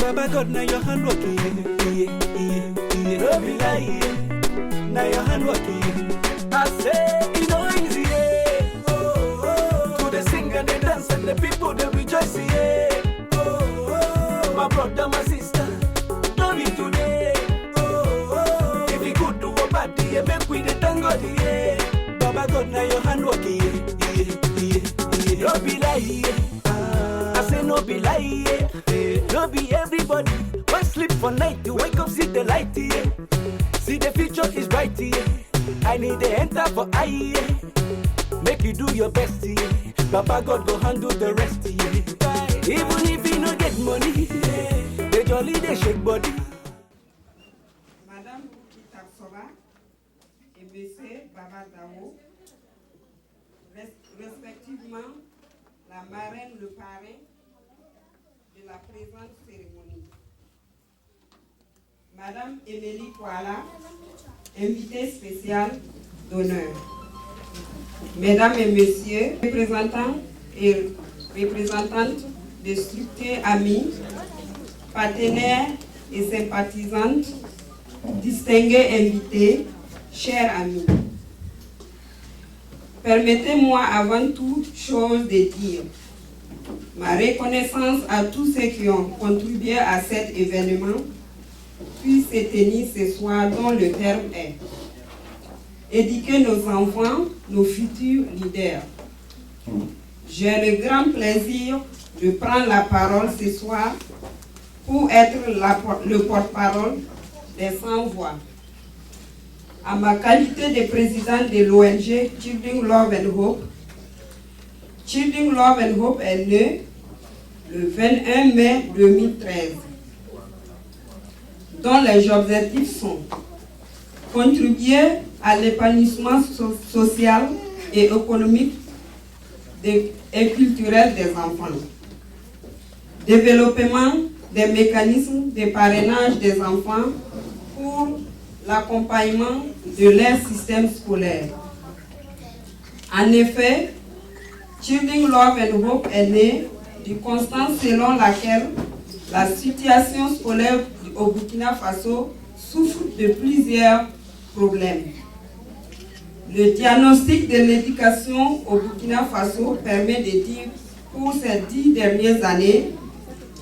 Baba God, now your hand working. No be lie. Now your hand working. I say it no easy. To the sing and the dance and the people they rejoice. My brother, my sister, don't be today. If you could do a party, make we the tango. Baba God, now your hand working. No be lie. I say no be lie. No be everybody. Why sleep for night to wake up, see the light. See the future is bright. I need to enter for I. Make you do your best. Baba God go handle the rest. Even if you don't get money, they jolly they shake body. Madame Itaksova et Monsieur Baba Dao, respectivement la marraine, le parrain de la présente cérémonie. Madame Émilie Kouala, invitée spéciale d'honneur. Mesdames et messieurs, représentants et représentantes des structures amies, partenaires et sympathisantes, distingués invités, chers amis. Permettez-moi avant toute chose de dire ma reconnaissance à tous ceux qui ont contribué à cet événement puisse se tenir ce soir dont le terme est éduquer nos enfants, nos futurs leaders. J'ai le grand plaisir de prendre la parole ce soir pour être le porte-parole des sans-voix. À ma qualité de présidente de l'ONG Children Love and Hope, Children Love and Hope est né le 21 mai 2013, dont les objectifs sont contribuer à l'épanouissement social et économique et culturel des enfants, développement des mécanismes de parrainage des enfants pour l'accompagnement de leur système scolaire. En effet, Children Love and Hope est né du constat selon laquelle la situation scolaire au Burkina Faso souffre de plusieurs problèmes. Le diagnostic de l'éducation au Burkina Faso permet de dire pour ces 10 dernières années,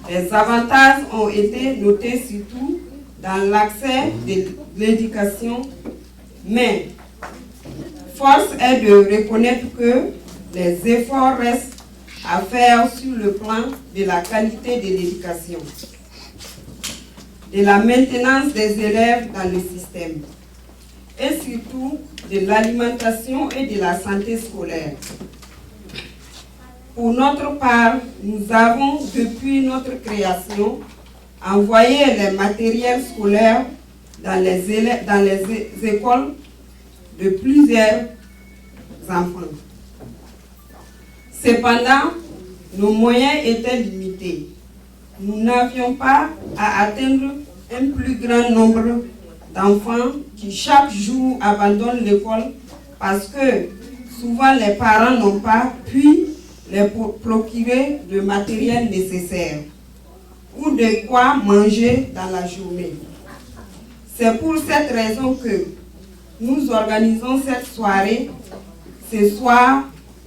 les avantages ont été notés surtout dans l'accès de l'éducation, mais force est de reconnaître que les efforts restent à faire sur le plan de la qualité de l'éducation, de la maintenance des élèves dans le système, et surtout de l'alimentation et de la santé scolaire. Pour notre part, nous avons, depuis notre création, envoyé les matériels scolaires dans les écoles de plusieurs enfants. Cependant, nos moyens étaient limités. Nous n'avions pas à atteindre un plus grand nombre d'enfants qui chaque jour abandonnent l'école parce que souvent les parents n'ont pas pu les procurer le matériel nécessaire ou de quoi manger dans la journée. C'est pour cette raison que nous organisons cette soirée ce soir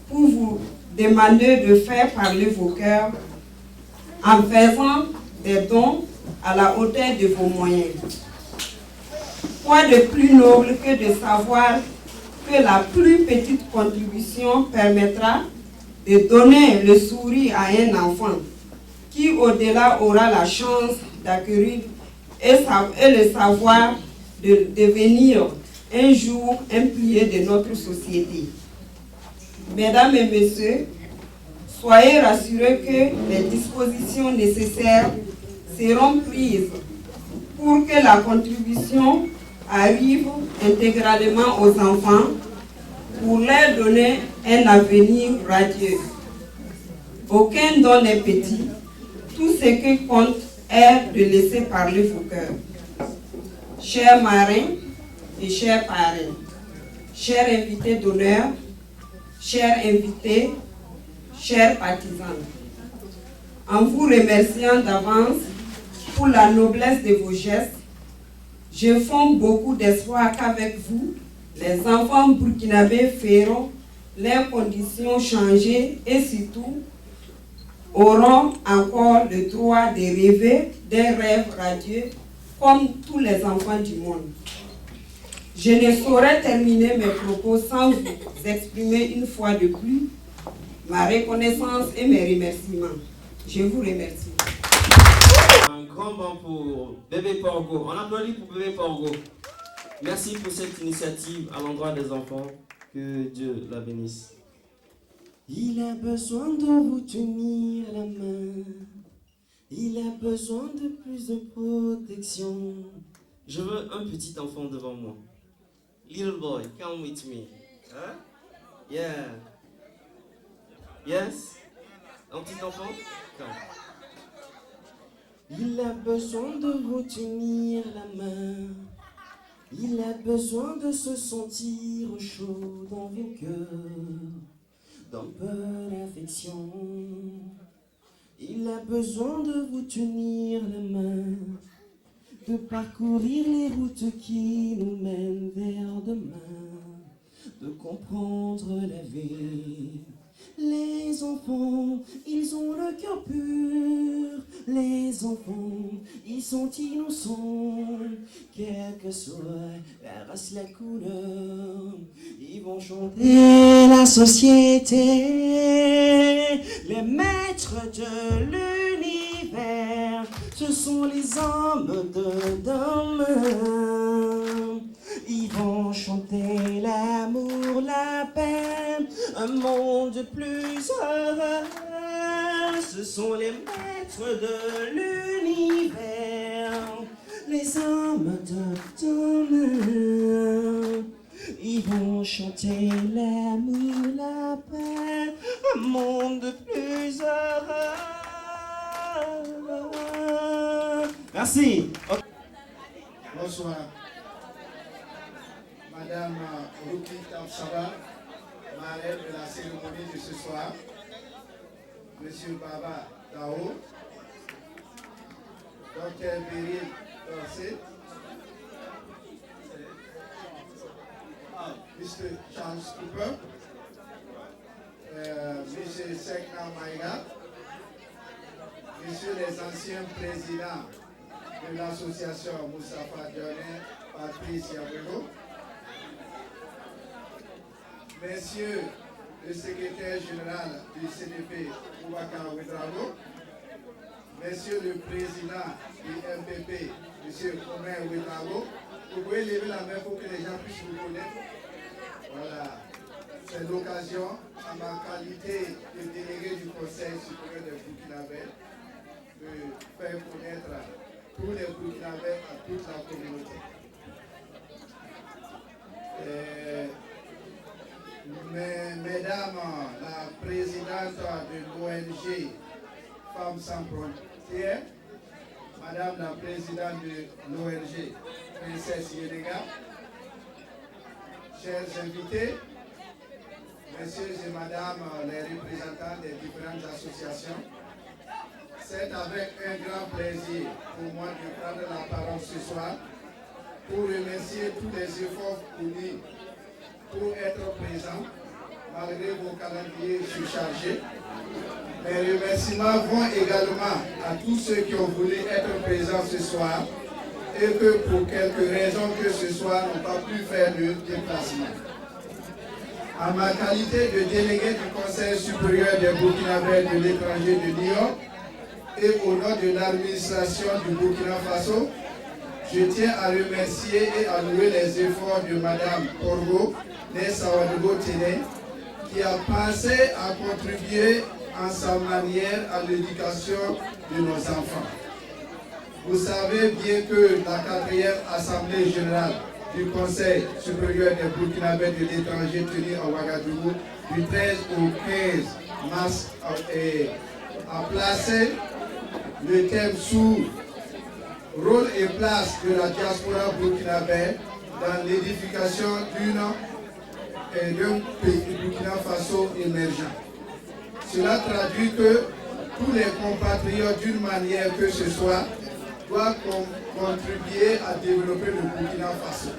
pour vous demander de faire parler vos cœurs en faisant des dons à la hauteur de vos moyens. Quoi de plus noble que de savoir que la plus petite contribution permettra de donner le sourire à un enfant qui au-delà aura la chance d'acquérir et le savoir de devenir un jour un pilier de notre société. Mesdames et messieurs, soyez rassurés que les dispositions nécessaires seront prises pour que la contribution arrive intégralement aux enfants pour leur donner un avenir radieux. Aucun don n'est petit, tout ce qui compte est de laisser parler vos cœurs. Chers marrains et chers parrains, chers invités d'honneur, chers invités, chers partisans, en vous remerciant d'avance pour la noblesse de vos gestes. Je fonde beaucoup d'espoir qu'avec vous, les enfants burkinabés feront leurs conditions changer et surtout auront encore le droit de rêver des rêves radieux comme tous les enfants du monde. Je ne saurais terminer mes propos sans vous exprimer une fois de plus ma reconnaissance et mes remerciements. Je vous remercie. Un grand banc pour bébé PORGO. On applaudit pour bébé PORGO. Merci pour cette initiative à l'endroit des enfants. Que Dieu la bénisse. Il a besoin de vous tenir la main. Il a besoin de plus de protection. Je veux un petit enfant devant moi. Little boy, come with me. Hein? Yeah. Yes? Un petit enfant? Come. Il a besoin de vous tenir la main. Il a besoin de se sentir chaud dans vos cœurs, d'un peu d'affection. Il a besoin de vous tenir la main, de parcourir les routes qui nous mènent vers demain, de comprendre la vie. Les enfants, ils ont le cœur pur. Les enfants, ils sont innocents. Quelle que soit la race, la couleur, ils vont chanter la société. Les maîtres de l'univers, ce sont les hommes de demain. Ils vont chanter l'amour, la paix, un monde plus heureux. Ce sont les maîtres de l'univers, les hommes de demain. Ils vont chanter l'amour, la paix, un monde plus heureux. Merci. Bonsoir. Madame Ruki Tamsaba, marraine de la cérémonie de ce soir. Monsieur Baba Dao, Dr. Beryl Dorsey, Mr. Charles Cooper, Monsieur Sekna Maïga, Messieurs les anciens présidents de l'association Moustapha Dionnet, Patrice Yabego, Messieurs le secrétaire général du CDP, Boubacar Ouedraogo, Monsieur le président du MPP, M. Omer Ouedraogo, vous pouvez lever la main pour que les gens puissent vous connaître. Voilà, c'est l'occasion, à ma qualité de délégué du Conseil supérieur des Burkinabés, de faire connaître tous les Burkinabés à toute la communauté. Mesdames, la présidente de l'ONG Femmes sans frontières, Madame la présidente de l'ONG Princesse Yénéga, chers invités, Messieurs et Madame les représentants des différentes associations, c'est avec un grand plaisir pour moi de prendre la parole ce soir pour remercier tous les efforts fournis pour être présent, malgré vos calendriers surchargés. Mes remerciements vont également à tous ceux qui ont voulu être présents ce soir et que pour quelques raisons que ce soir n'ont pas pu faire le déplacement. En ma qualité de délégué du Conseil supérieur des Burkinabés de l'étranger de New York et au nom de l'administration du Burkina Faso, je tiens à remercier et à louer les efforts de Madame PORGO, Nessa Ouedraogo Téné, qui a pensé à contribuer en sa manière à l'éducation de nos enfants. Vous savez bien que la 4e Assemblée générale du Conseil supérieur des Burkinabés de l'étranger tenue à Ouagadougou du 13 au 15 mars a placé le thème sous rôle et place de la diaspora burkinabé dans l'édification d'un pays Burkina Faso émergent. Cela traduit que tous les compatriotes, d'une manière que ce soit, doit contribuer à développer le Burkina Faso.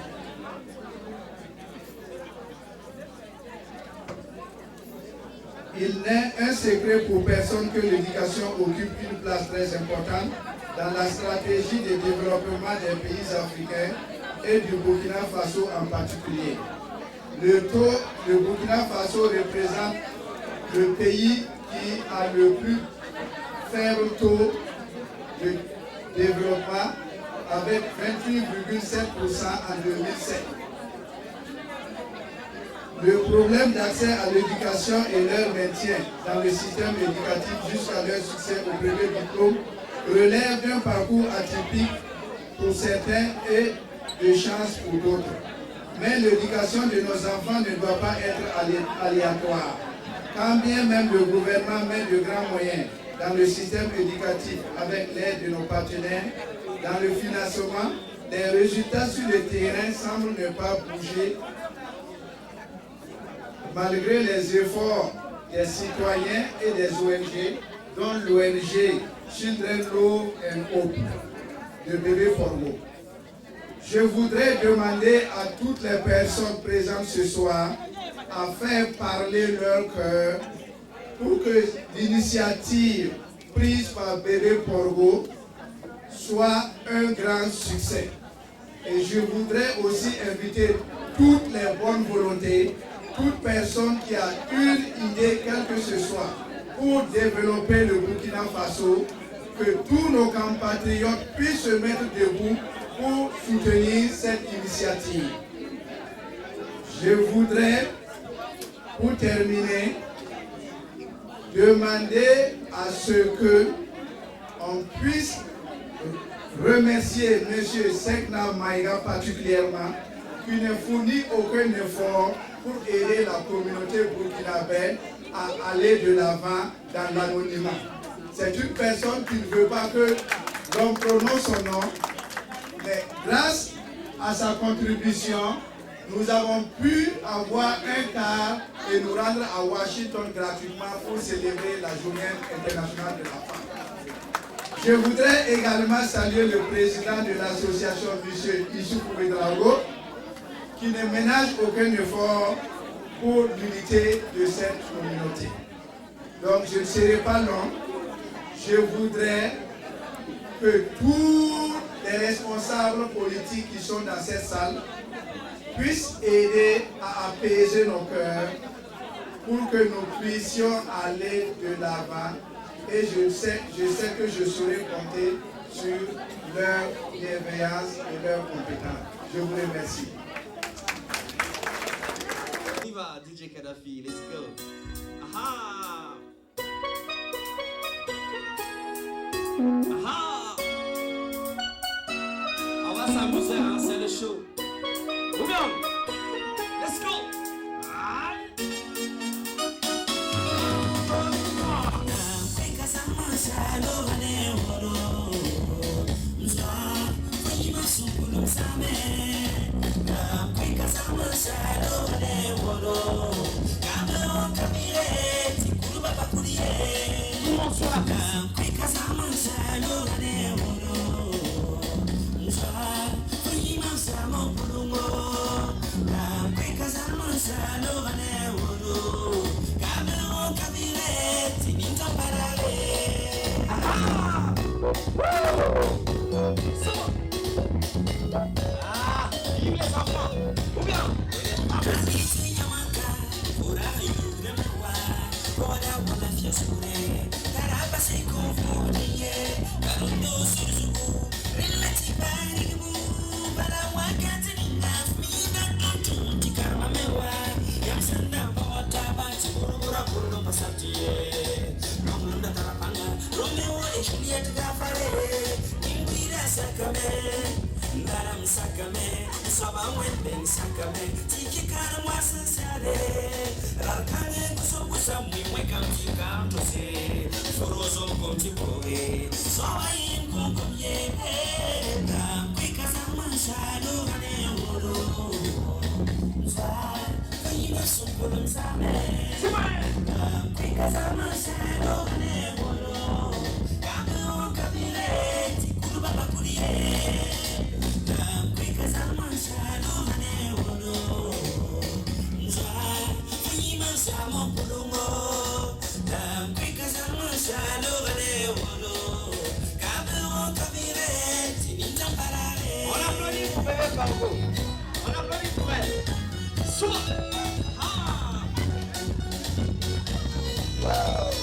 Il n'est un secret pour personne que l'éducation occupe une place très importante dans la stratégie de développement des pays africains et du Burkina Faso en particulier. Le Burkina Faso représente le pays qui a le plus faible taux de développement avec 28,7% en 2007. Le problème d'accès à l'éducation et leur maintien dans le système éducatif jusqu'à leur succès au premier diplôme relève d'un parcours atypique pour certains et de chance pour d'autres. Mais l'éducation de nos enfants ne doit pas être aléatoire. Quand bien même le gouvernement met de grands moyens dans le système éducatif avec l'aide de nos partenaires, dans le financement, les résultats sur le terrain semblent ne pas bouger malgré les efforts des citoyens et des ONG, dont l'ONG Children Love and Hope de bebe PORGO. Je voudrais demander à toutes les personnes présentes ce soir à faire parler leur cœur pour que l'initiative prise par bebe PORGO soit un grand succès. Et je voudrais aussi inviter toutes les bonnes volontés, toute personne qui a une idée, quelle que ce soit, pour développer le Burkina Faso, que tous nos compatriotes puissent se mettre debout pour soutenir cette initiative. Je voudrais, pour terminer, demander à ce que on puisse remercier M. Sekna Maïga particulièrement, qui ne fournit aucun effort pour aider la communauté burkinabé à aller de l'avant dans l'anonymat. C'est une personne qui ne veut pas que l'on prononce son nom, mais grâce à sa contribution, nous avons pu avoir un quart et nous rendre à Washington gratuitement pour célébrer la Journée internationale de la femme. Je voudrais également saluer le président de l'association, M. Issoufou Ouedraogo, qui ne ménage aucun effort pour l'unité de cette communauté. Donc je ne serai pas long. Je voudrais que tous les responsables politiques qui sont dans cette salle puissent aider à apaiser nos cœurs pour que nous puissions aller de l'avant. Et je sais que je saurai compter sur leur bienveillance et leur compétence. Je vous remercie. DJ Kadhafi, let's go. Aha! Aha! On va s'amuser, hein, c'est le show. Boum! Let's go! Kama bébé PORGO. On applaudit pour elle. Soit. Ah. Wow.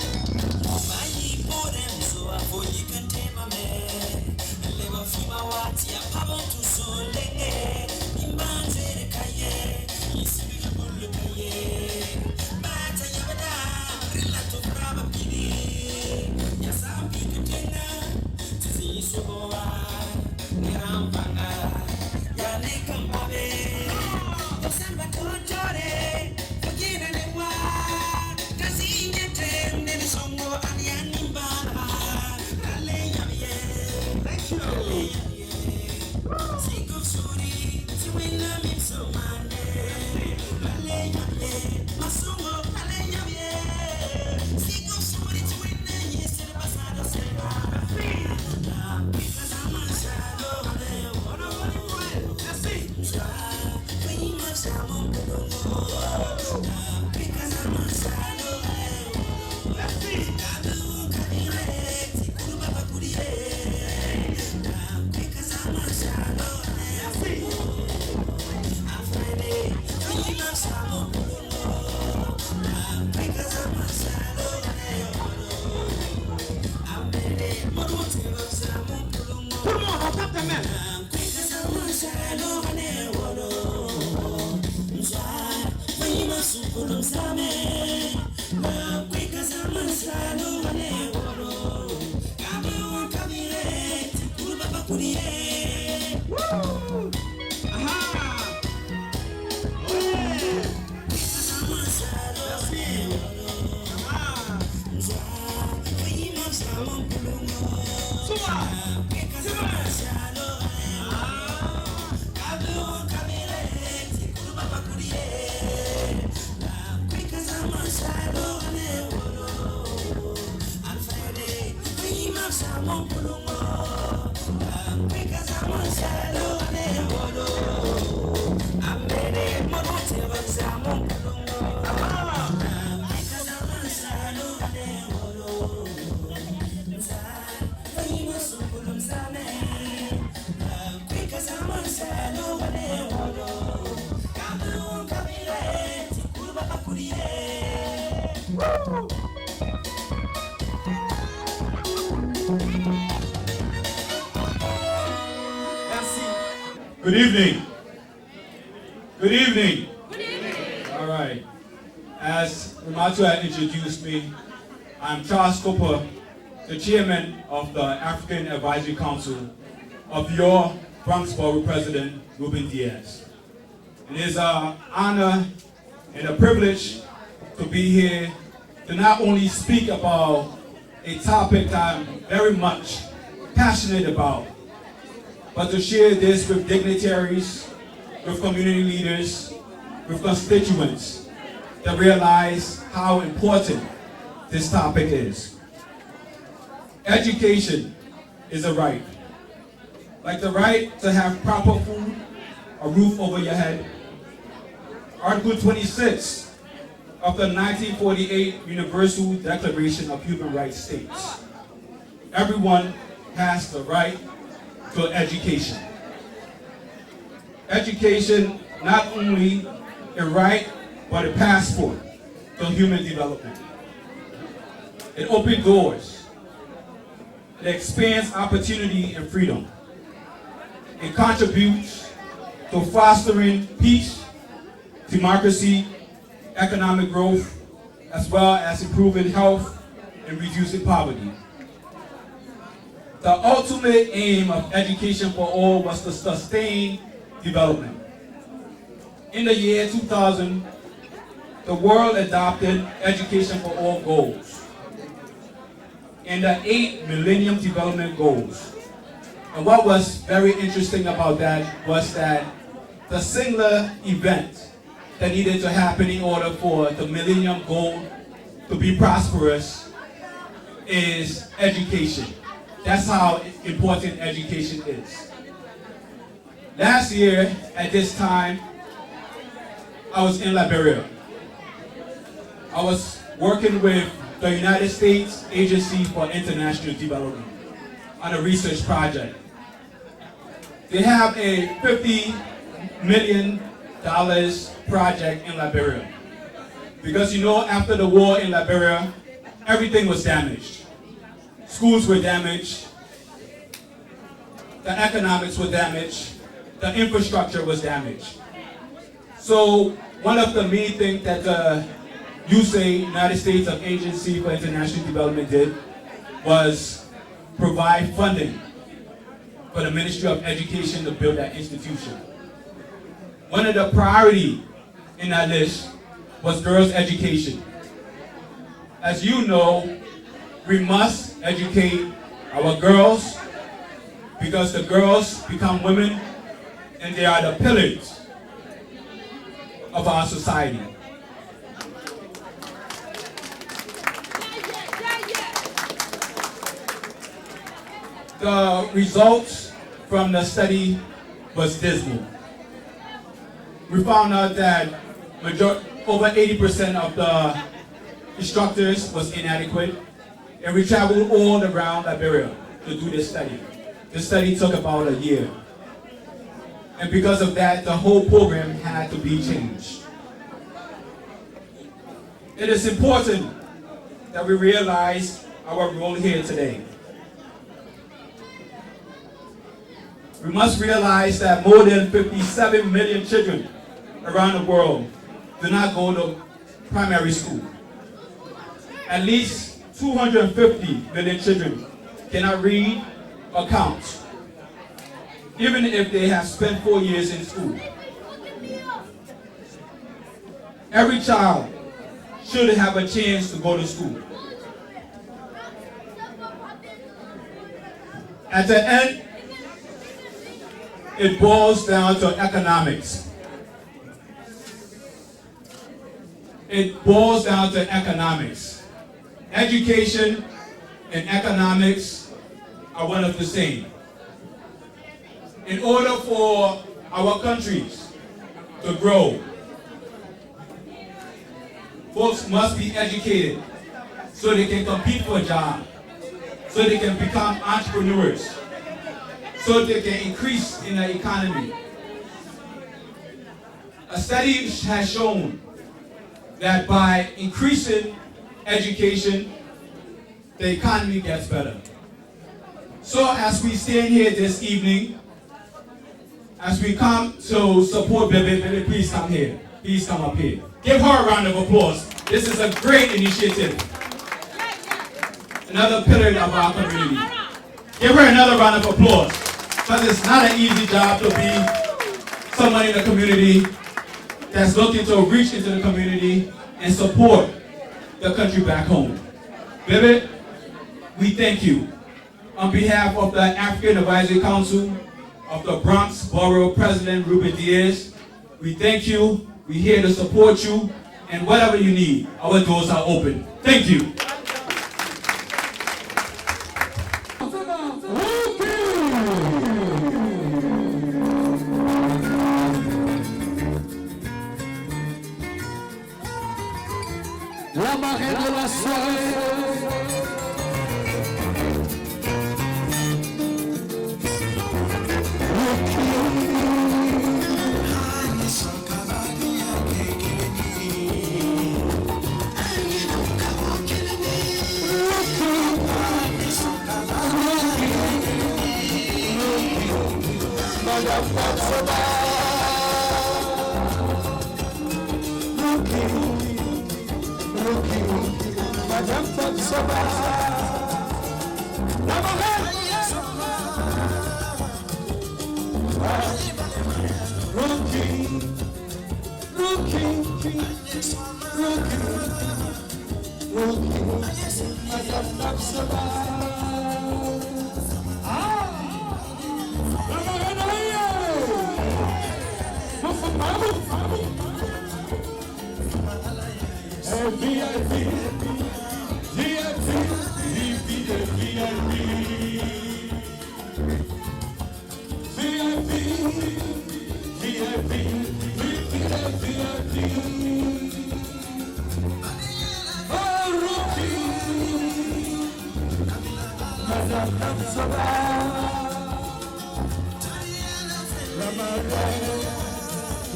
Good evening. Good evening. Good evening. All right. As Ramato had introduced me, I'm Charles Cooper, the chairman of the African Advisory Council of your Bronx Borough President, Ruben Diaz. It is an honor and a privilege to be here to not only speak about a topic that I'm very much passionate about, but to share this with dignitaries, with community leaders, with constituents that realize how important this topic is. Education is a right. Like the right to have proper food, a roof over your head. Article 26 of the 1948 Universal Declaration of Human Rights states, everyone has the right to education. Education, not only a right, but a passport to human development. It opens doors. It expands opportunity and freedom. It contributes to fostering peace, democracy, economic growth, as well as improving health and reducing poverty. The ultimate aim of education for all was to sustain development. In the year 2000, the world adopted Education for All goals and the 8 Millennium Development Goals. And what was very interesting about that was that the singular event that needed to happen in order for the Millennium Goal to be prosperous is education. That's how important education is. Last year, at this time, I was in Liberia. I was working with the United States Agency for International Development on a research project. They have a $50 million project in Liberia. Because you know, after the war in Liberia, everything was damaged. Schools were damaged, the economics were damaged, the infrastructure was damaged. So one of the main things that the USAID, United States Agency for International Development, did was provide funding for the Ministry of Education to build that institution. One of the priorities in that list was girls' education. As you know, we must educate our girls because the girls become women and they are the pillars of our society. The results from the study was dismal. We found out that over 80% of the instructors was inadequate, and we traveled all around Liberia to do this study. The study took about a year. And because of that, the whole program had to be changed. It is important that we realize our role here today. We must realize that more than 57 million children around the world do not go to primary school. At least 250 million children cannot read or count, even if they have spent 4 years in school. Every child should have a chance to go to school. At the end, it boils down to economics. It boils down to economics. Education and economics are one of the same. In order for our countries to grow, folks must be educated so they can compete for a job, so they can become entrepreneurs, so they can increase in the economy. A study has shown that by increasing education, the economy gets better. So as we stand here this evening, as we come to support Bebe, please come here. Please come up here. Give her a round of applause. This is a great initiative. Another pillar of our community. Give her another round of applause. Because it's not an easy job to be someone in the community that's looking to reach into the community and support the country back home. Bebe, we thank you. On behalf of the African Advisory Council of the Bronx Borough President Ruben Diaz, we thank you. We're here to support you, and whatever you need, our doors are open. Thank you. La marée de la soirée.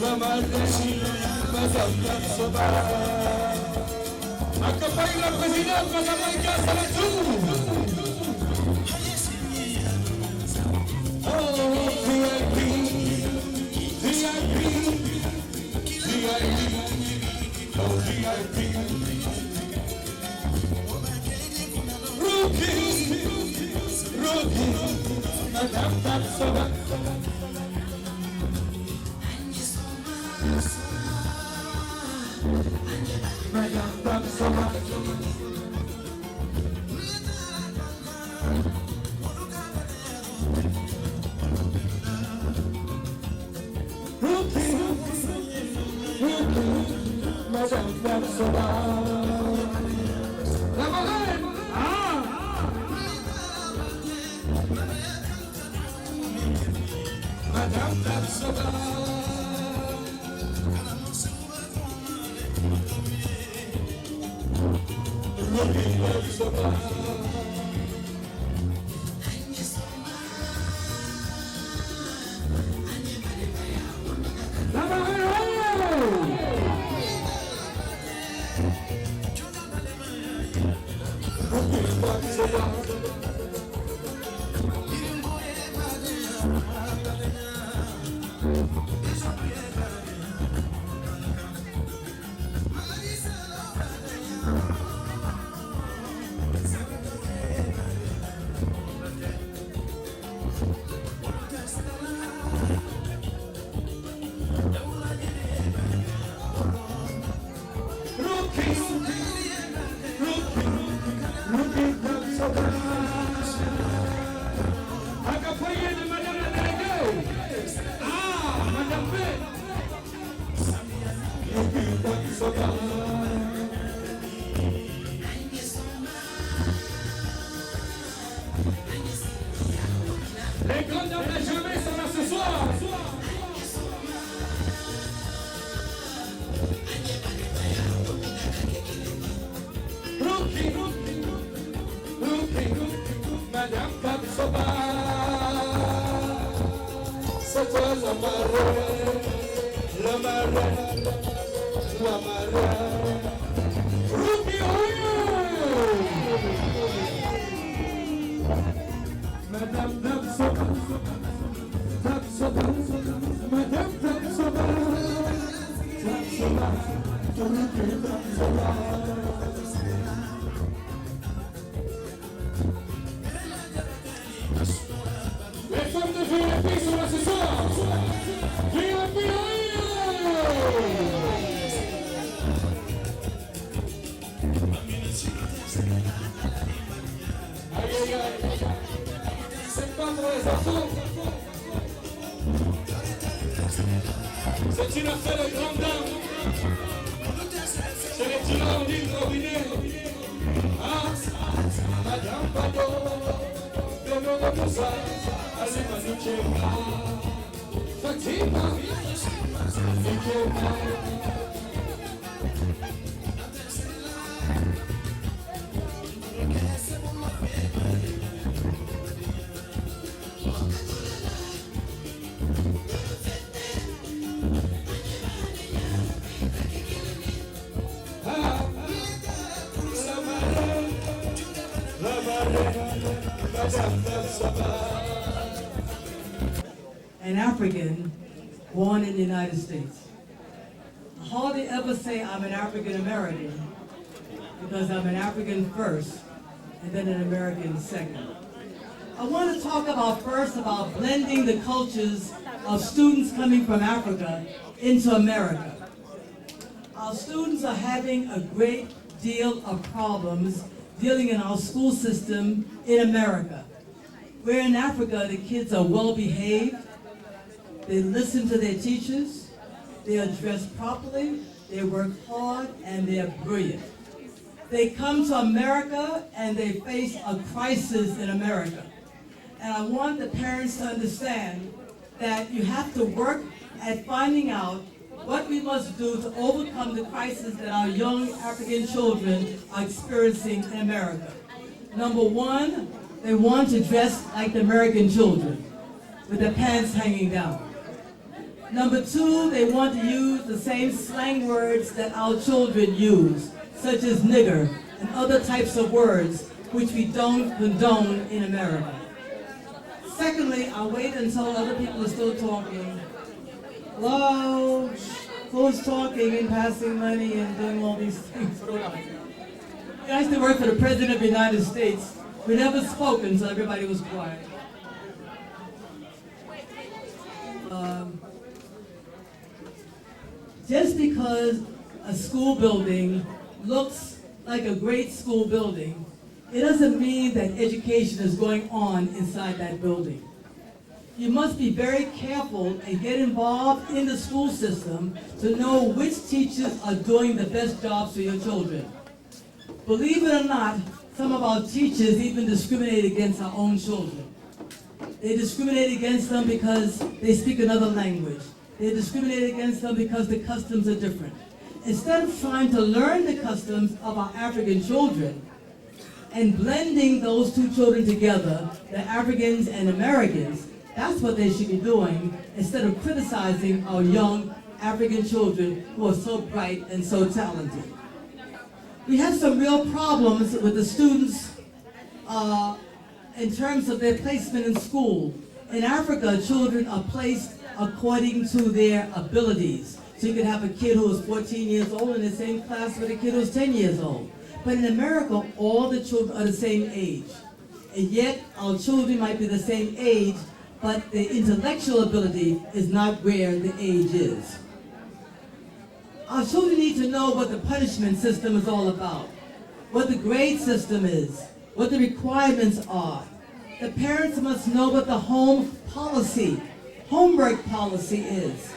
la Madeleine, Madame Tapsoba. Accompagne la présidente, Madame Aïka Salatou. Oh, VIP, VIP, VIP, oh, VIP. Rookie, Madame Tapsoba. Madame Tapsoba. Rookie, Madame Tapsoba. La marraine. Madame Tapsoba. Accompagné de Madame la déléguée. Madame B. Les grandes dames de jamais sont là ce soir. Madame Tapsoba, c'est toi la marraine, la marraine, la marraine. Madame Tapsoba, Tapsoba, Madame Tapsoba, Tapsoba, Tapsoba. Les femmes de VIP sont là ce soir. VIP, aïe, aïe, aïe. C'est pas pour les enfants. C'est une affaire de grande dame. C'est les tirants d'île robinet. Madame Pado. Fatima, an African born in the United States. I hardly ever say I'm an African American because I'm an African first and then an American second. I want to talk about blending the cultures of students coming from Africa into America. Our students are having a great deal of problems dealing in our school system in America. Where in Africa, the kids are well behaved, they listen to their teachers, they are dressed properly, they work hard, and they are brilliant. They come to America and they face a crisis in America. And I want the parents to understand that you have to work at finding out what we must do to overcome the crisis that our young African children are experiencing in America. Number one, they want to dress like the American children, with their pants hanging down. Number two, they want to use the same slang words that our children use, such as nigger and other types of words, which we don't condone in America. Secondly, I'll wait until other people are still talking. Hello? Who's talking and passing money and doing all these things? I used to work for the President of the United States. We never spoke until everybody was quiet. Just because a school building looks like a great school building, it doesn't mean that education is going on inside that building. You must be very careful and get involved in the school system to know which teachers are doing the best jobs for your children. Believe it or not, some of our teachers even discriminate against our own children. They discriminate against them because they speak another language. They discriminate against them because the customs are different. Instead of trying to learn the customs of our African children and blending those two children together, the Africans and Americans, that's what they should be doing instead of criticizing our young African children who are so bright and so talented. We have some real problems with the students in terms of their placement in school. In Africa, children are placed according to their abilities. So you could have a kid who is 14 years old in the same class with a kid who's 10 years old. But in America, all the children are the same age. And yet, our children might be the same age, but the intellectual ability is not where the age is. Our children need to know what the punishment system is all about, what the grade system is, what the requirements are. The parents must know what the home policy, homework policy is.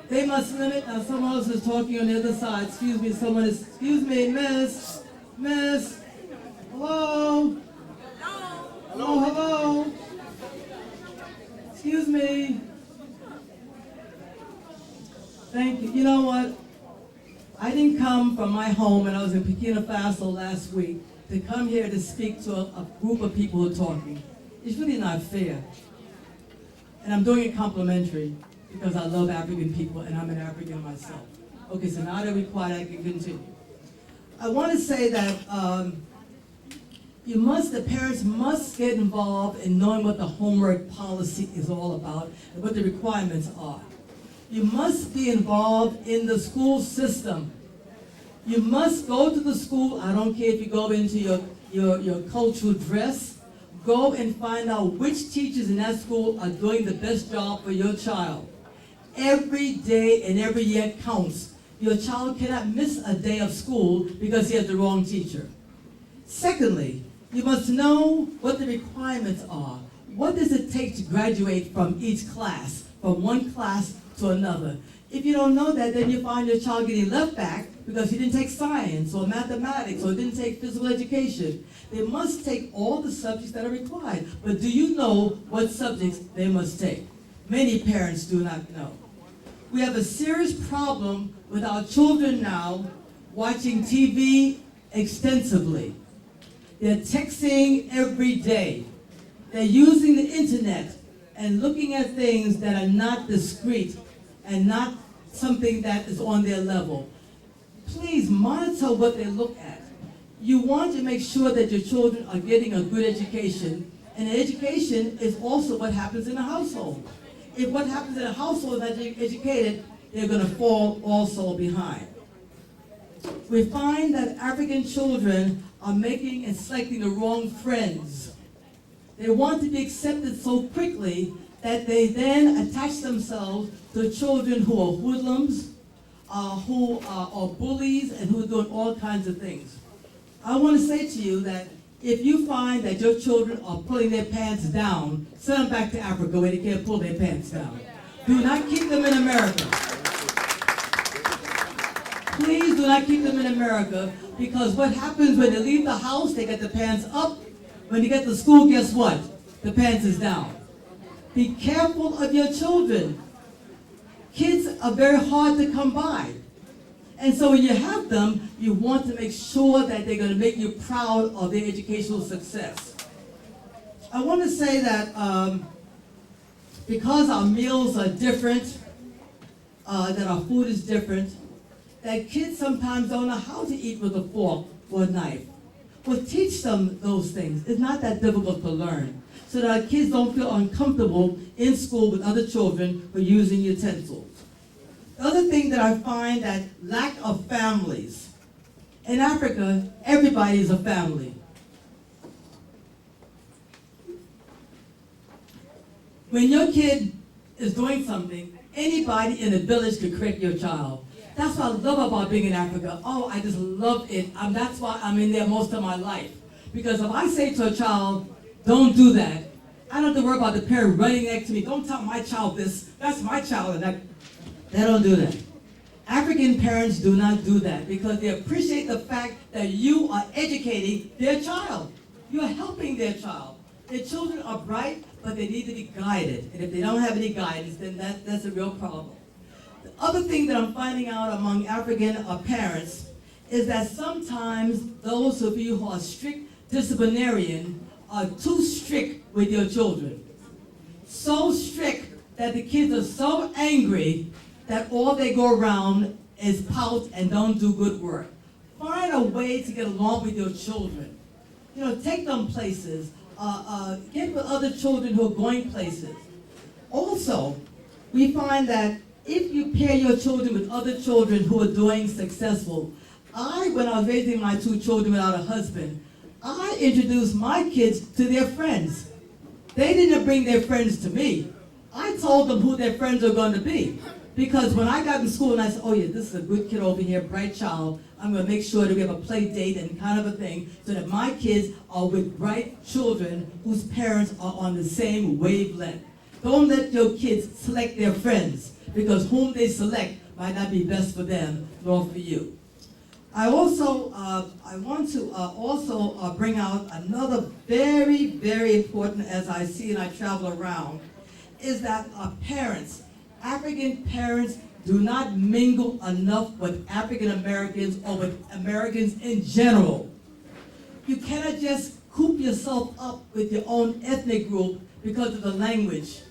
They must limit, now someone else is talking on the other side, excuse me, excuse me, miss, hello? Hello? Excuse me. Thank you. You know what? I didn't come from my home when I was in Burkina Faso last week to come here to speak to a group of people who are talking. It's really not fair. And I'm doing it complimentary because I love African people and I'm an African myself. Okay, so now that we're quiet, I can continue. I want to say that the parents must get involved in knowing what the homework policy is all about and what the requirements are. You must be involved in the school system. You must go to the school. I don't care if you go into your cultural dress. Go and find out which teachers in that school are doing the best job for your child. Every day and every year counts. Your child cannot miss a day of school because he has the wrong teacher. Secondly, you must know what the requirements are. What does it take to graduate from each class, from one class to another? If you don't know that, then you find your child getting left back because he didn't take science or mathematics or didn't take physical education. They must take all the subjects that are required. But do you know what subjects they must take? Many parents do not know. We have a serious problem with our children now watching TV extensively. They're texting every day. They're using the internet and looking at things that are not discreet and not something that is on their level. Please monitor what they look at. You want to make sure that your children are getting a good education, and education is also what happens in a household. If what happens in a household is not educated, they're going to fall also behind. We find that African children are making and selecting the wrong friends. They want to be accepted so quickly that they then attach themselves to children who are hoodlums, who are bullies, and who are doing all kinds of things. I want to say to you that if you find that your children are pulling their pants down, send them back to Africa where they can't pull their pants down. Do not keep them in America. Please do not keep them in America, because what happens when they leave the house, they get the pants up. When they get to school, guess what? The pants is down. Be careful of your children. Kids are very hard to come by. And so when you have them, you want to make sure that they're going to make you proud of their educational success. I want to say that because our meals are different, that our food is different, that kids sometimes don't know how to eat with a fork or a knife. Well, teach them those things. It's not that difficult to learn, so that our kids don't feel uncomfortable in school with other children for using utensils. The other thing that I find that lack of families. In Africa, everybody is a family. When your kid is doing something, anybody in the village could correct your child. That's what I love about being in Africa. Oh, I just love it. That's why I'm in there most of my life. Because if I say to a child, don't do that, I don't have to worry about the parent running next to me. Don't tell my child this. That's my child. And they don't do that. African parents do not do that because they appreciate the fact that you are educating their child. You are helping their child. Their children are bright, but they need to be guided. And if they don't have any guidance, then that's a real problem. The other thing that I'm finding out among African parents is that sometimes those of you who are strict disciplinarian are too strict with your children. So strict that the kids are so angry that all they go around is pout and don't do good work. Find a way to get along with your children. You know, take them places. Get with other children who are going places. Also, we find that if you pair your children with other children who are doing successful, when I was raising my 2 children without a husband, I introduced my kids to their friends. They didn't bring their friends to me. I told them who their friends are going to be. Because when I got in school and I said, oh yeah, this is a good kid over here, bright child, I'm going to make sure that we have a play date and kind of a thing so that my kids are with bright children whose parents are on the same wavelength. Don't let your kids select their friends because whom they select might not be best for them nor for you. I also, I want to also bring out another very, very important, as I see and I travel around, is that our parents, African parents, do not mingle enough with African Americans or with Americans in general. You cannot just coop yourself up with your own ethnic group because of the language.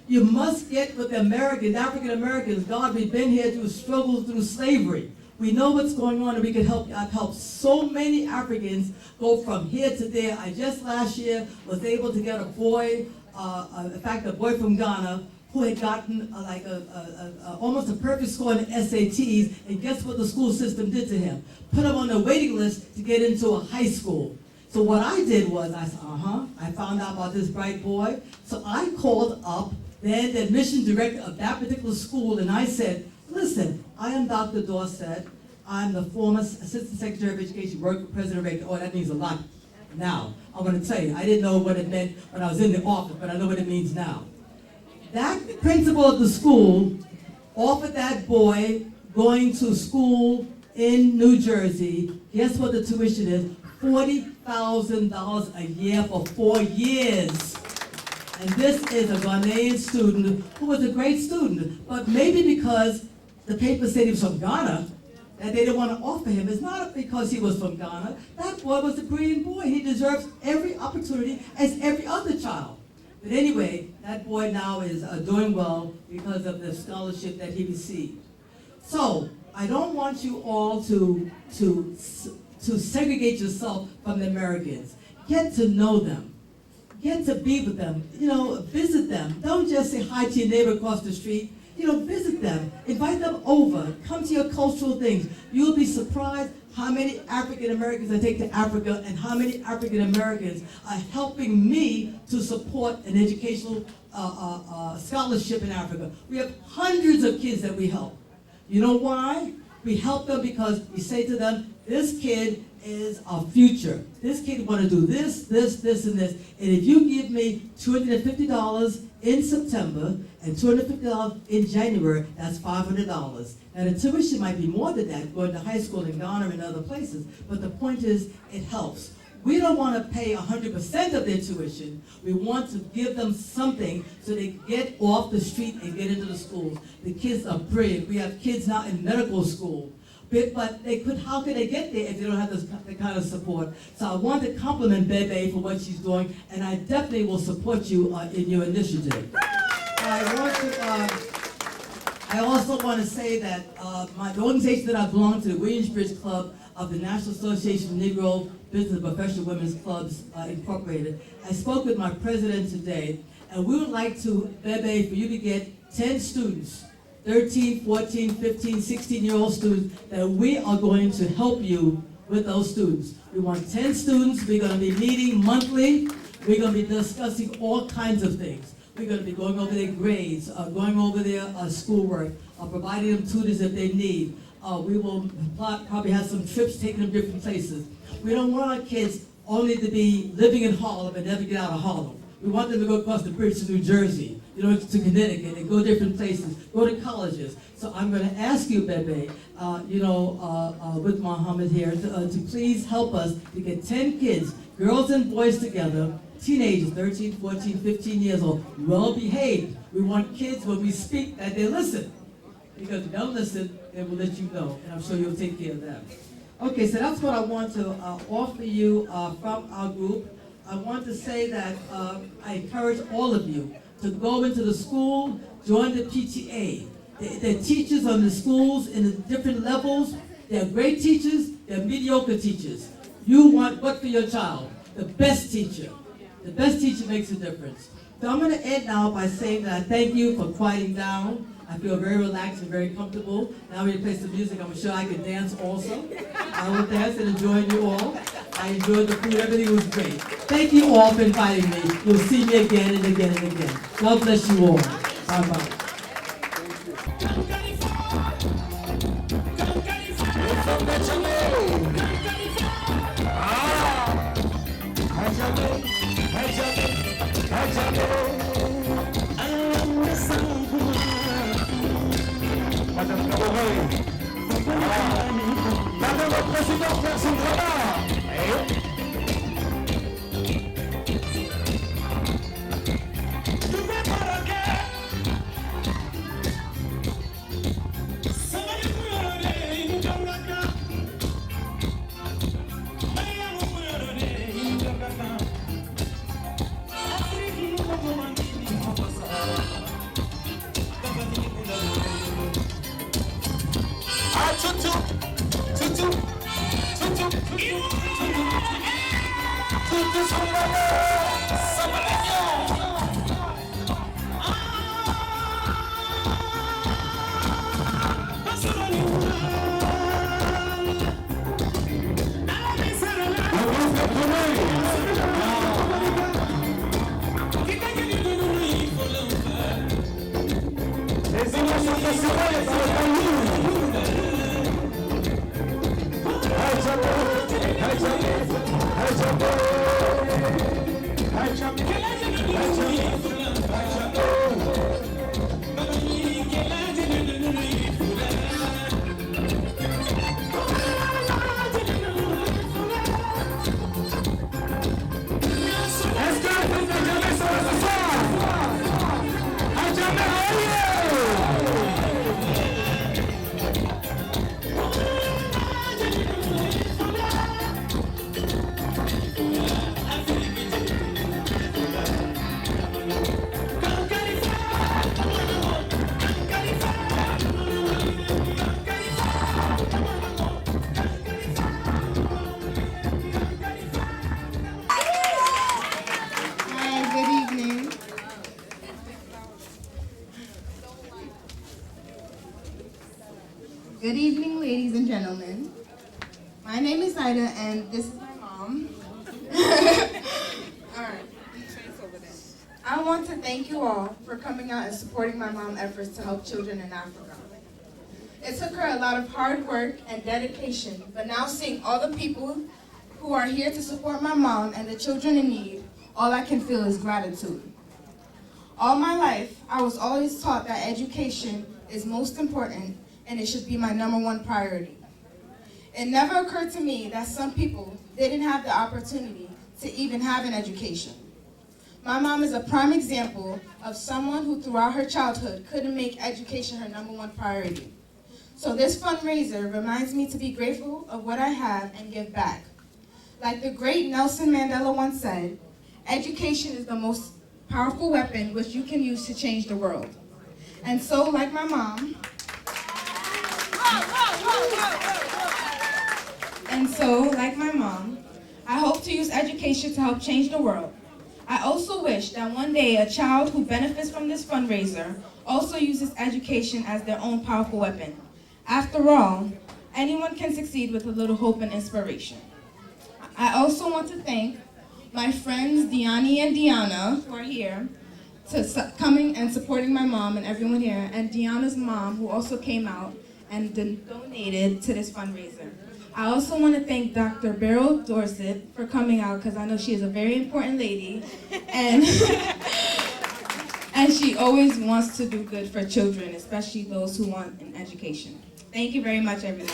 You must get with the Americans, African Americans. God, we've been here through struggles, through slavery. We know what's going on and we can help. I've helped so many Africans go from here to there. I just last year was able to get a boy, in fact a boy from Ghana, who had gotten almost a perfect score in the SATs, and guess what the school system did to him? Put him on the waiting list to get into a high school. So what I did was, I said, I found out about this bright boy, so I called up then the admission director of that particular school, and I said, listen, I am Dr. Dorset. I'm the former Assistant Secretary of Education, worked for President Reagan. Oh, that means a lot now. I'm going to tell you, I didn't know what it meant when I was in the office, but I know what it means now. That principal of the school offered that boy going to school in New Jersey, guess what the tuition is? $40,000 a year for 4 years. And this is a Ghanaian student who was a great student, but maybe because the paper said he was from Ghana, that they didn't want to offer him. It's not because he was from Ghana. That boy was a brilliant boy. He deserves every opportunity as every other child. But anyway, that boy now is doing well because of the scholarship that he received. So I don't want you all to segregate yourself from the Americans. Get to know them. Get to be with them. You know, visit them. Don't just say hi to your neighbor across the street. You know, visit them. Invite them over. Come to your cultural things. You'll be surprised how many African Americans I take to Africa and how many African Americans are helping me to support an educational scholarship in Africa. We have hundreds of kids that we help. You know why? We help them because we say to them, this kid is our future. This kid want to do this, this, and this. And if you give me $250 in September and $250 in January, that's $500. Now the tuition might be more than that, going to high school in Ghana and other places, but the point is, it helps. We don't want to pay 100% of their tuition. We want to give them something so they get off the street and get into the schools. The kids are brilliant. We have kids now in medical school. But how can they get there if they don't have the kind of support? So I want to compliment Bebe for what she's doing, and I definitely will support you in your initiative. I I also want to say that the organization that I belong to, the Williamsbridge Club of the National Association of Negro Business and Professional Women's Clubs Incorporated, I spoke with my president today, and we would like to, Bebe, for you to get 10 students, 13, 14, 15, 16-year-old students, that we are going to help you with those students. We want 10 students. We're going to be meeting monthly. We're going to be discussing all kinds of things. We're going to be going over their grades, going over their schoolwork, providing them tutors if they need. We will probably have some trips taking them different places. We don't want our kids only to be living in Harlem and never get out of Harlem. We want them to go across the bridge to New Jersey, to Connecticut, and go different places, go to colleges. So I'm going to ask you, Bebe, with Mohammed here, to please help us to get 10 kids, girls and boys together, teenagers, 13, 14, 15 years old, well behaved. We want kids, when we speak, that they listen. Because if they don't listen, they will let you know, and I'm sure you'll take care of them. Okay, so that's what I want to offer you from our group. I want to say that I encourage all of you to go into the school, join the PTA. They're teachers on the schools in the different levels. They're great teachers, they're mediocre teachers. You want what for your child? The best teacher. The best teacher makes a difference. So I'm going to end now by saying that I thank you for quieting down. I feel very relaxed and very comfortable. Now we play some music. I'm sure I can dance also. I will dance and enjoy you all. I enjoyed the food. Everything was great. Thank you all for inviting me. You'll see me again and again and again. God bless you all. Bye-bye. Madame la Présidente, fait son travail. Good evening, ladies and gentlemen. My name is Ida, and this is my mom. All right. I want to thank you all for coming out and supporting my mom's efforts to help children in Africa. It took her a lot of hard work and dedication, but now seeing all the people who are here to support my mom and the children in need, all I can feel is gratitude. All my life, I was always taught that education is most important and it should be my #1 priority. It never occurred to me that some people didn't have the opportunity to even have an education. My mom is a prime example of someone who throughout her childhood couldn't make education her #1 priority. So this fundraiser reminds me to be grateful of what I have and give back. Like the great Nelson Mandela once said, education is the most powerful weapon which you can use to change the world. And so, like my mom, I hope to use education to help change the world. I also wish that one day a child who benefits from this fundraiser also uses education as their own powerful weapon. After all, anyone can succeed with a little hope and inspiration. I also want to thank my friends Diani and Diana, who are here, coming and supporting my mom and everyone here, and Diana's mom, who also came out and donated to this fundraiser. I also want to thank Dr. Beryl Dorset for coming out, because I know she is a very important lady, and and she always wants to do good for children, especially those who want an education. Thank you very much, everyone.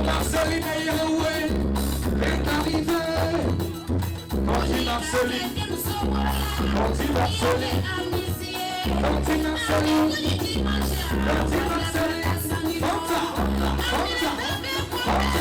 Marceline Yahweh, est arrivé. Continue Marceline, continue Marceline, continue Marceline, continue Marceline. Fonta, fonta, fonta.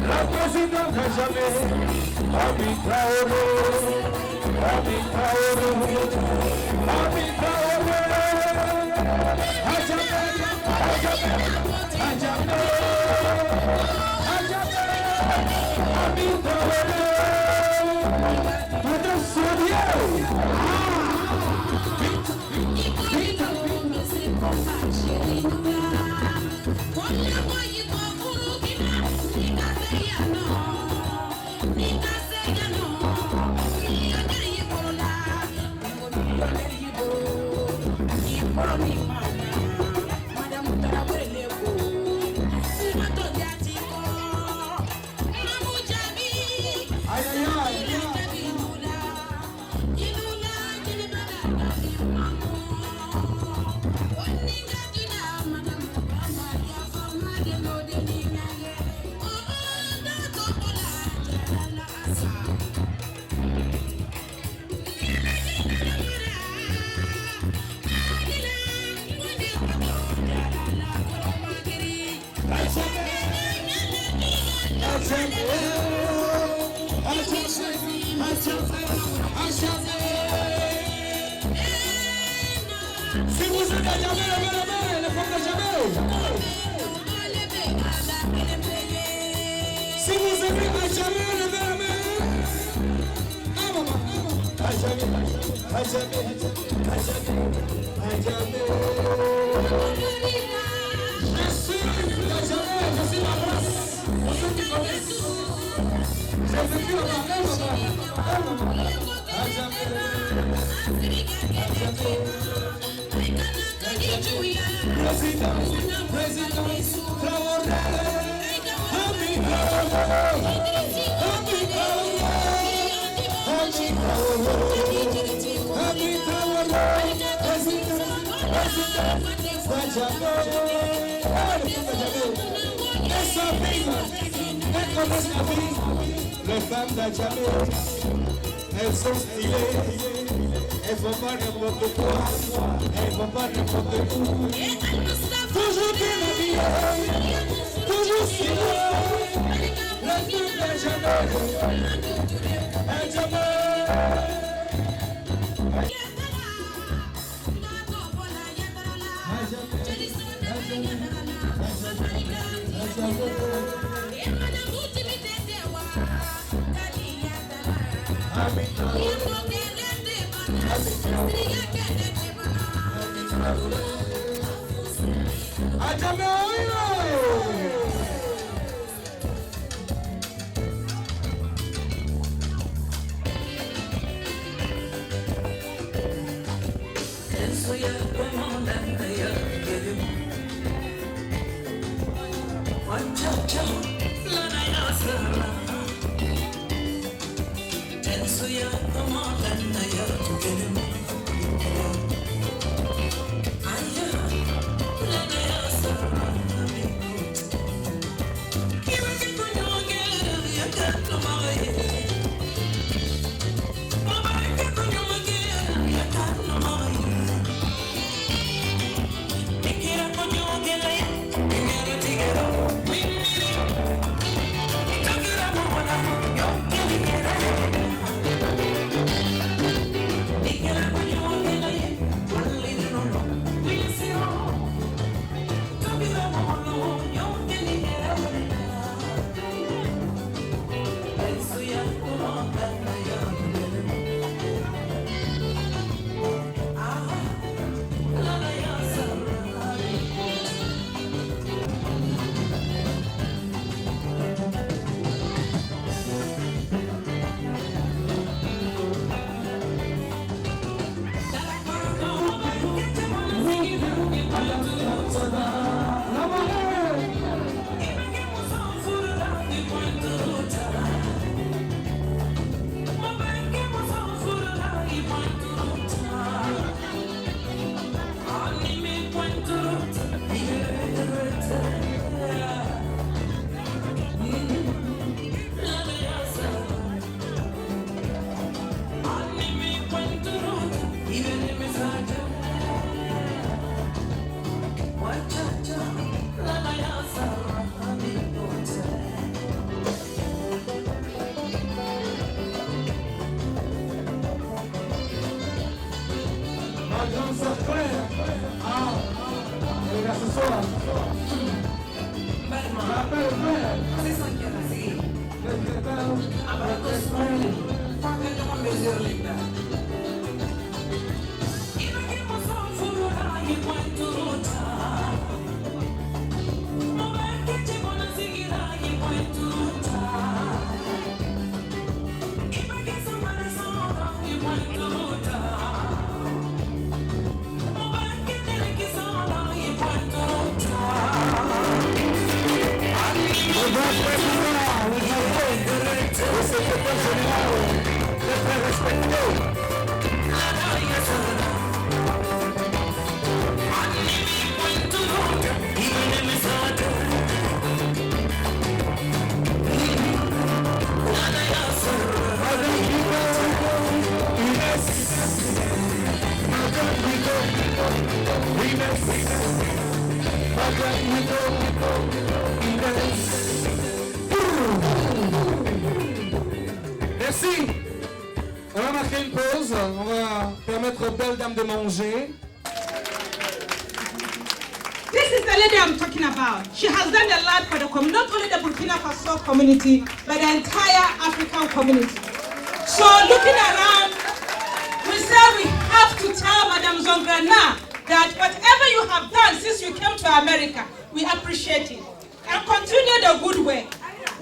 La présidente n'a jamais Si vous êtes à jamais, levez la main, les femmes de jamais. Si vous êtes à jamais, levez la main. Ah maman, à jamais, à jamais, à jamais, à jamais. Je suis à jamais, je suis la place. Pour ceux qui connaissent, j'ai vécu à maman, à jamais, à jamais. Les femmes d'Adjamé, elles sont stylées. elle va pas n'importe quoi, elle va pas n'importe où. Toujours bien habillée, toujours si loin, le double jamais, un jamais. Merci. On va marquer une pause. On va permettre aux belles dames de manger. This is the lady I'm talking about. She has done a lot for the community, not only the Burkina Faso community, but the entire African community. So looking around, we said we have to tell Madame Zongrana that whatever you have done since you came to America, we appreciate it. And continue the good work.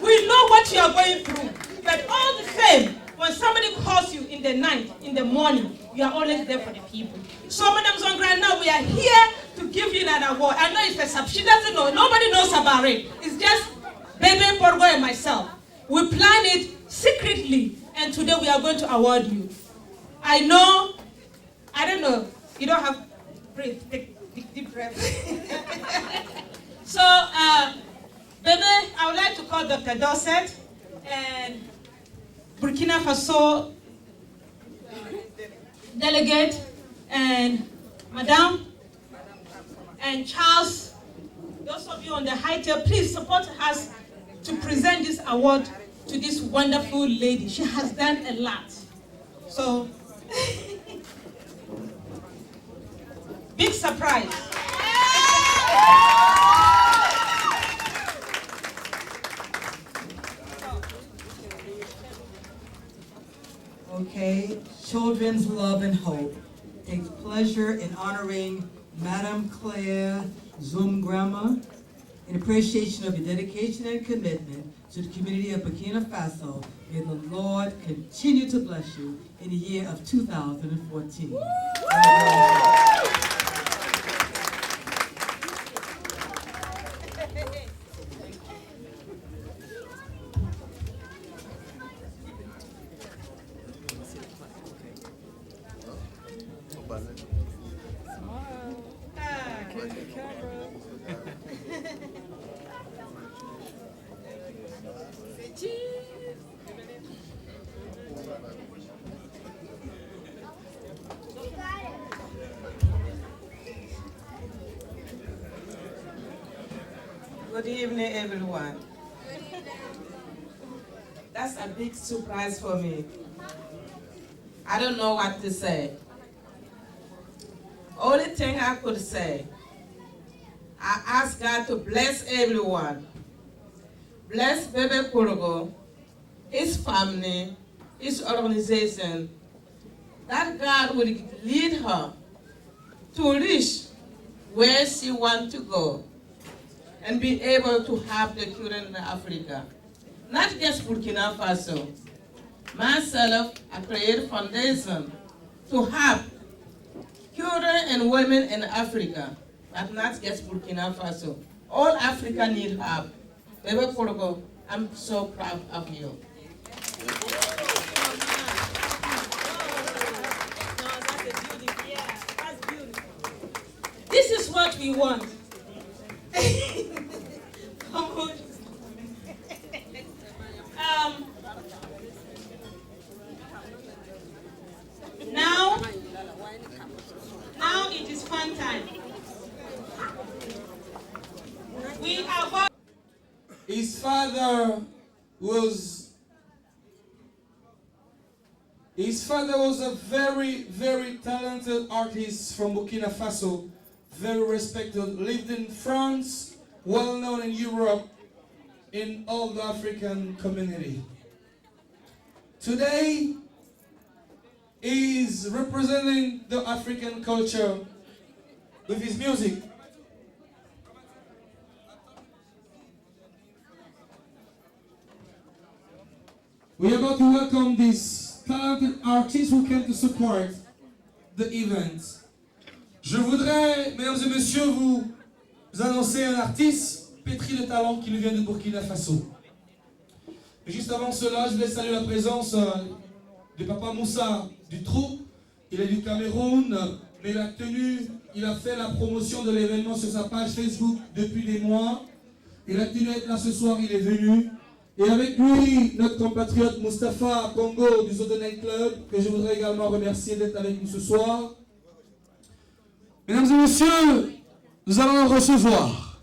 We know what you are going through, but all the same, when somebody calls you in the night, in the morning, you are always there for the people. So, Madam Zongrana, we are here to give you an award. I know it's a sub. She doesn't know. Nobody knows about it. It's just Bebe, Porgo, and myself. We plan it secretly, and today we are going to award you. I know, I don't know, you don't have breath, deep breath. So, Bebe, I would like to call Dr. Dorset and Burkina Faso delegate, and Madam, and Charles, those of you on the high table, please support us to present this award to this wonderful lady. She has done a lot. So, big surprise. Okay, Children's Love and Hope takes pleasure in honoring Madame Claire Zumgrama in appreciation of your dedication and commitment to the community of Burkina Faso. May the Lord continue to bless you in the year of 2014. Good evening, everyone. That's a big surprise for me. I don't know what to say. Only thing I could say, I ask God to bless everyone. Bless Bebe PORGO, his family, his organization, that God will lead her to reach where she wants to go and be able to have the children in Africa. Not just Burkina Faso. Myself, I created a foundation to have children and women in Africa, but not just Burkina Faso. All Africa need help. Bebe PORGO, I'm so proud of you. This is what we want. Now it is fun time. We are going. His father was a very, very talented artist from Burkina Faso, very respected, lived in France, well known in Europe, in all the African community. Today, he is representing the African culture with his music. We are about to welcome this talented artist who came to support the event. Je voudrais, mesdames et messieurs, vous annoncer un artiste pétri de talent qui nous vient de Burkina Faso. Et juste avant cela, je voulais saluer la présence du papa Moussa du Trou. Il est du Cameroun, mais il a fait la promotion de l'événement sur sa page Facebook depuis des mois. Il a tenu à être là ce soir, il est venu. Et avec lui, notre compatriote Mustapha Congo du Zodo Night Club, que je voudrais également remercier d'être avec nous ce soir. Mesdames et messieurs, nous allons recevoir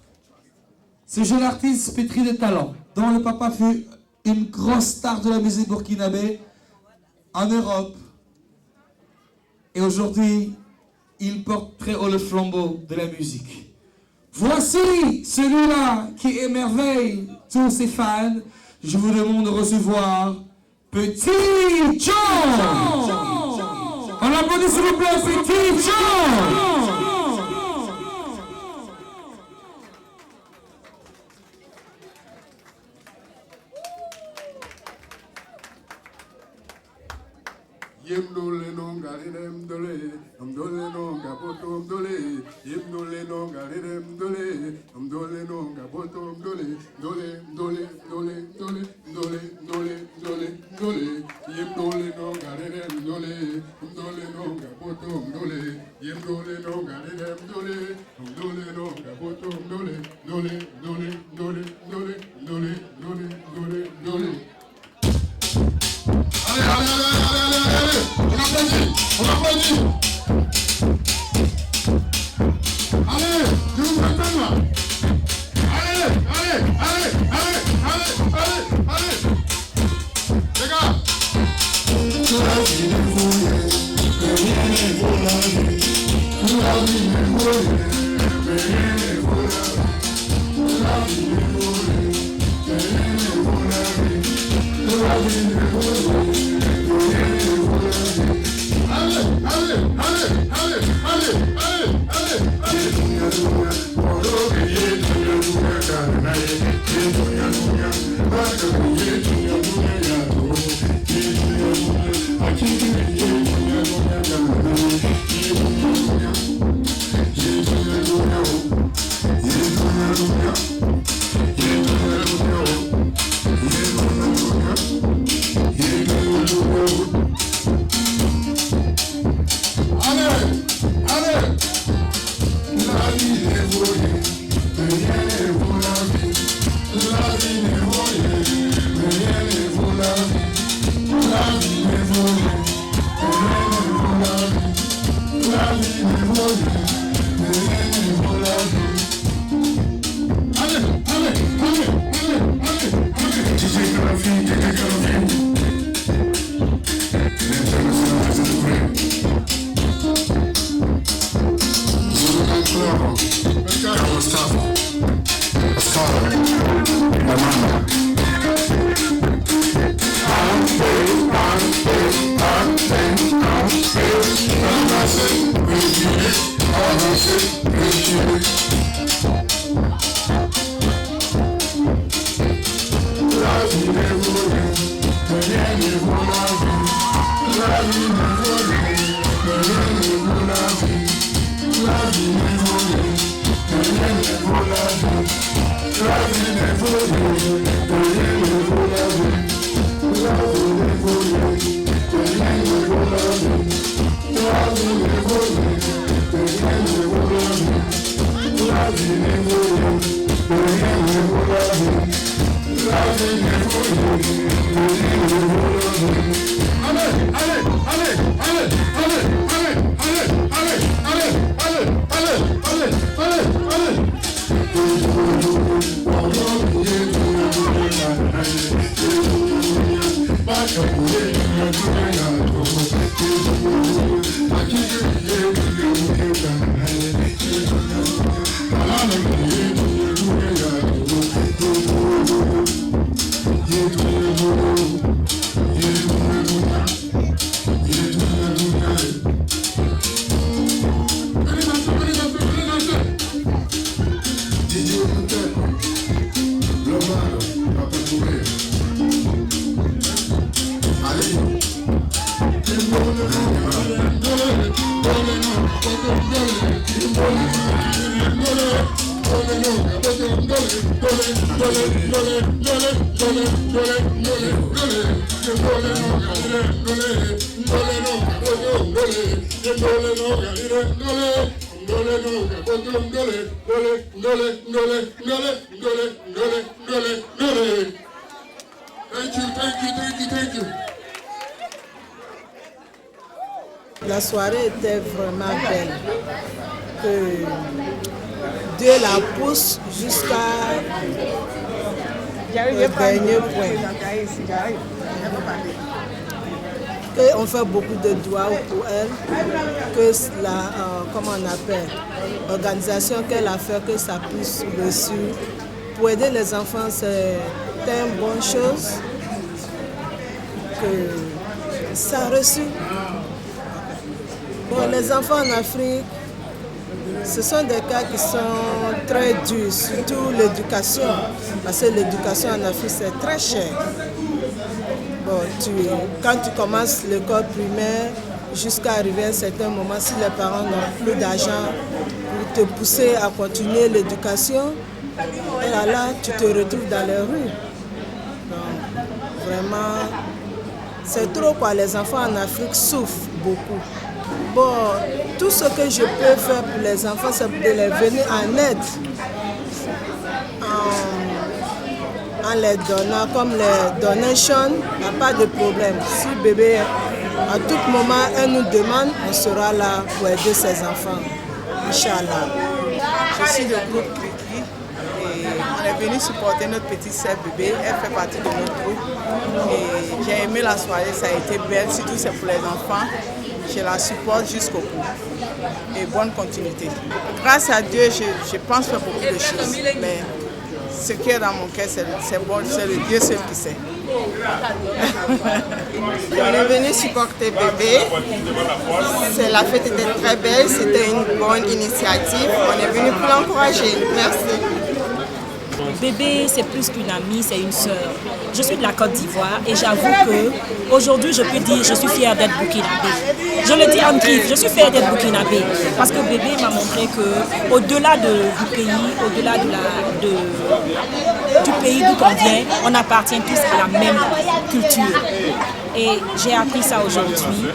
ce jeune artiste pétri de talent, dont le papa fut une grosse star de la musique burkinabé en Europe. Et aujourd'hui, il porte très haut le flambeau de la musique. Voici celui-là qui émerveille tous ses fans. Je vous demande de recevoir Petit John. On applaudit s'il vous plaît Petit John. Yemdole no galidem dole, no gapoto dole, yemdole no galidem dole, no gapoto dole, dole, yemdole no galidem dole, no gapoto dole, yemdole no galidem dole, no gapoto dole. Allez, on applaudit, La soirée était vraiment belle. Que Dieu la pousse jusqu'à le dernier point. Et on fait beaucoup de doigts pour elle. Que la, comment on appelle, l'organisation qu'elle a fait, que ça puisse reçu. Pour aider les enfants, c'est une bonne chose. Que ça a reçu. Bon, les enfants en Afrique, ce sont des cas qui sont très durs, surtout l'éducation. Parce que l'éducation en Afrique, c'est très cher. Bon, quand tu commences l'école primaire, jusqu'à arriver à un certain moment, si les parents n'ont plus d'argent pour te pousser à continuer l'éducation, et là, tu te retrouves dans les rues. Donc, vraiment, c'est trop quoi. Les enfants en Afrique souffrent beaucoup. Bon, tout ce que je peux faire pour les enfants, c'est de les venir en aide. En les donnant, comme les donations, il n'y a pas de problème. Si bébé, à tout moment, elle nous demande, on sera là pour aider ses enfants. Inch'Allah. Je suis du groupe Cricri et on est venu supporter notre petite sœur bébé. Elle fait partie de notre groupe. Et j'ai aimé la soirée, ça a été belle, surtout c'est pour les enfants. je la supporte jusqu'au bout. Et bonne continuité. Grâce à Dieu, je pense faire beaucoup de choses. Mais ce qui est dans mon cœur, c'est bon, c'est le Dieu seul qui sait. On est venu supporter bébé. La fête était très belle, c'était une bonne initiative. On est venu pour l'encourager. Merci. Bébé, c'est plus qu'une amie, c'est une sœur. Je suis de la Côte d'Ivoire et j'avoue que aujourd'hui, je peux dire que je suis fière d'être burkinabé. Je le dis en griffe, je suis fière d'être burkinabé parce que bébé m'a montré que au-delà du pays, au-delà du pays d'où on vient, on appartient tous à la même culture. Et j'ai appris ça aujourd'hui.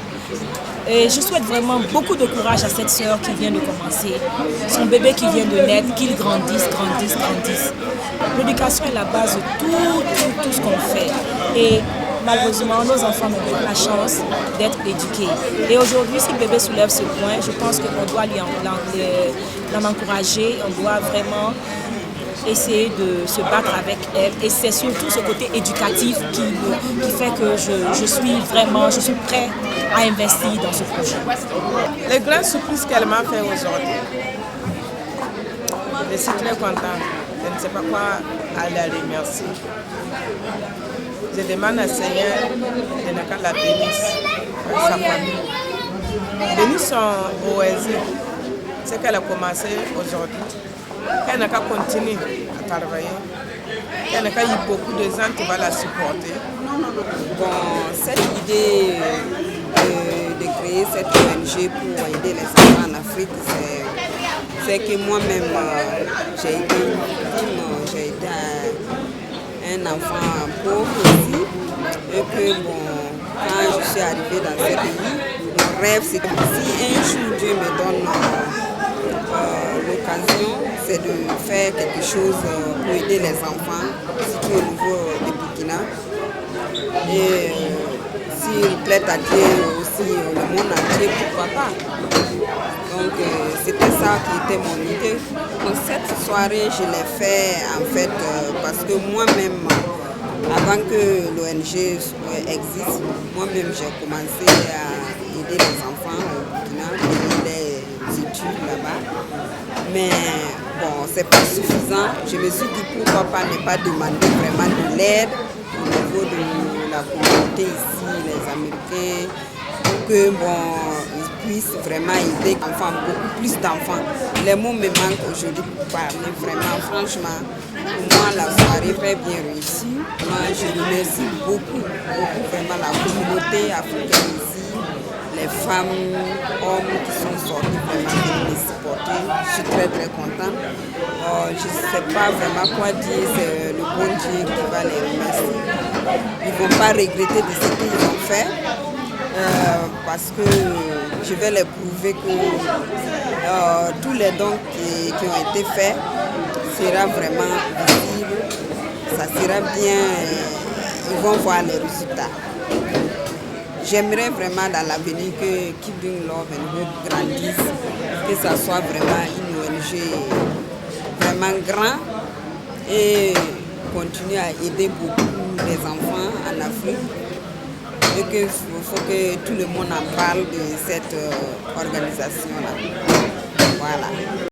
Et je souhaite vraiment beaucoup de courage à cette sœur qui vient de commencer, son bébé qui vient de naître, qu'il grandisse. L'éducation est la base de tout ce qu'on fait. Et malheureusement, nos enfants n'ont pas la chance d'être éduqués. Et aujourd'hui, si bébé soulève ce point, je pense qu'on doit l'encourager, on doit vraiment essayer de se battre avec elle. Et c'est surtout ce côté éducatif qui fait que je suis prêt à investir dans ce projet. Les grandes surprises qu'elle m'a fait aujourd'hui, je suis très contente. Je ne sais pas quoi aller la remercier. Je demande à Seigneur de ne pas la bénisse, sa famille. Bénisse son OSE, ce qu'elle a commencé aujourd'hui. Elle n'a qu'à continuer à travailler. Elle n'a qu'à eu beaucoup de gens qui vont la supporter. Bon, cette idée de créer cette ONG pour aider les enfants en Afrique, c'est que moi-même, j'ai été une victime, j'ai été un enfant pauvre aussi. Et que bon, quand je suis arrivée dans ce pays, mon rêve c'est que si un jour Dieu me donne l'occasion, c'est de faire quelque chose pour aider les enfants, surtout au niveau du Burkina. Et s'il plaît à Dieu aussi, le monde entier, pourquoi pas. Donc c'était ça qui était mon idée. Donc cette soirée, je l'ai fait en fait parce que moi-même, avant que l'ONG existe, moi-même j'ai commencé à aider les enfants au Burkina, payer les études là-bas. Mais bon, c'est pas suffisant. Je me suis dit pourquoi pas ne pas demander vraiment de l'aide au niveau de la communauté ici, les Américains, pour que bon, ils puissent vraiment aider les enfants, beaucoup plus d'enfants. Les mots me manquent aujourd'hui pour parler vraiment, franchement. Pour moi, la soirée est très bien réussie. Moi, je remercie beaucoup vraiment la communauté africaine ici, les femmes, hommes qui sont sortis vraiment pour les supporter. Je suis très contente. Je ne sais pas vraiment quoi dire, c'est le bon Dieu qui va les remercier. Ils ne vont pas regretter de ce qu'ils ont fait. Parce que je vais les prouver que tous les dons qui ont été faits sera vraiment visible, ça sera bien, ils vont voir les résultats. J'aimerais vraiment dans l'avenir que Keeping Love and Hope grandisse, que ça soit vraiment une ONG vraiment grand et continue à aider beaucoup les enfants en Afrique. Et qu'il faut que tout le monde en parle de cette organisation-là. Voilà.